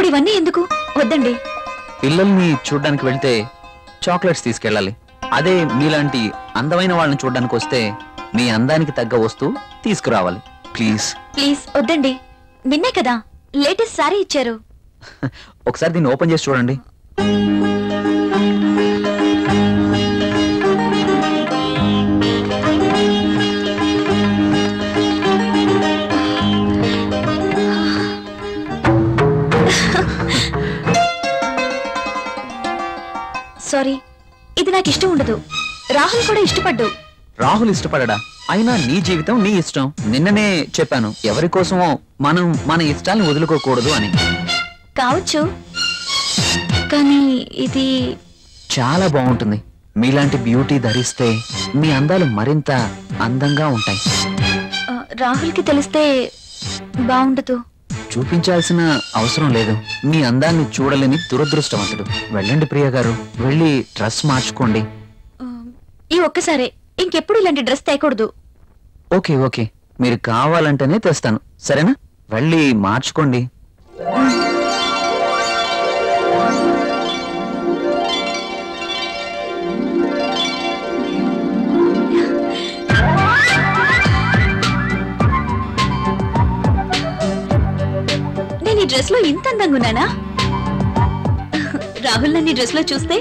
ఇప్పుడు ఇవన్నీ ఎందుకు? వద్దండి. పిల్లల్ని చూడ్డానికి వెళ్తే చాక్లెట్స్ తీసుకెళ్ళాలి. అదే మీలాంటి అందమైన వాళ్ళని చూడ్డానికి వస్తే మీ అందానికి తగ్గ వస్తువు తీసుకురావాలి. ప్లీజ్ ప్లీజ్ వద్దండి. నిన్నే కదా లేటెస్ట్ సారీ ఇచ్చారు. ఒకసారి దీన్ని ఓపెన్ చేసి చూడండి. సారీ, ఇది నాకు ఇష్టం ఉండదు. రాహుల్ కూడా ఇష్టపడ్డు. రాహుల్ ఇష్టపడడా? అయినా నీ జీవితం నీ ఇష్టం. నిన్ననే చెప్పాను, ఎవరి కోసమో మనం మన ఇష్టాన్ని వదులుకోకూడదు అని. కావచ్చు, కానీ ఇది చాలా బాగుంటుంది. మీలాంటి బ్యూటీ ధరిస్తే మీ అందాలు మరింత అందంగా ఉంటాయి. రాహుల్కి తెలిస్తే బాగుండదు. చూపించాల్సిన అవసరం లేదు. మీ అందాన్ని చూడలేని దురదృష్టవంతుడు. వెళ్ళండి ప్రియా గారు, వెళ్ళి డ్రెస్ మార్చుకోండి. ఈ ఒక్కసారే, ఇంకెప్పుడు ఇలాంటి డ్రెస్ తేకూడదు. ఓకే ఓకే, మీరు కావాలంటేనే తెస్తాను, సరేనా? వెళ్ళి మార్చుకోండి. నేను ఈ డ్రెస్ లో ఇంత అందంగా ఉన్నానా? రాహుల్ నన్ను ఈ డ్రెస్ లో చూస్తే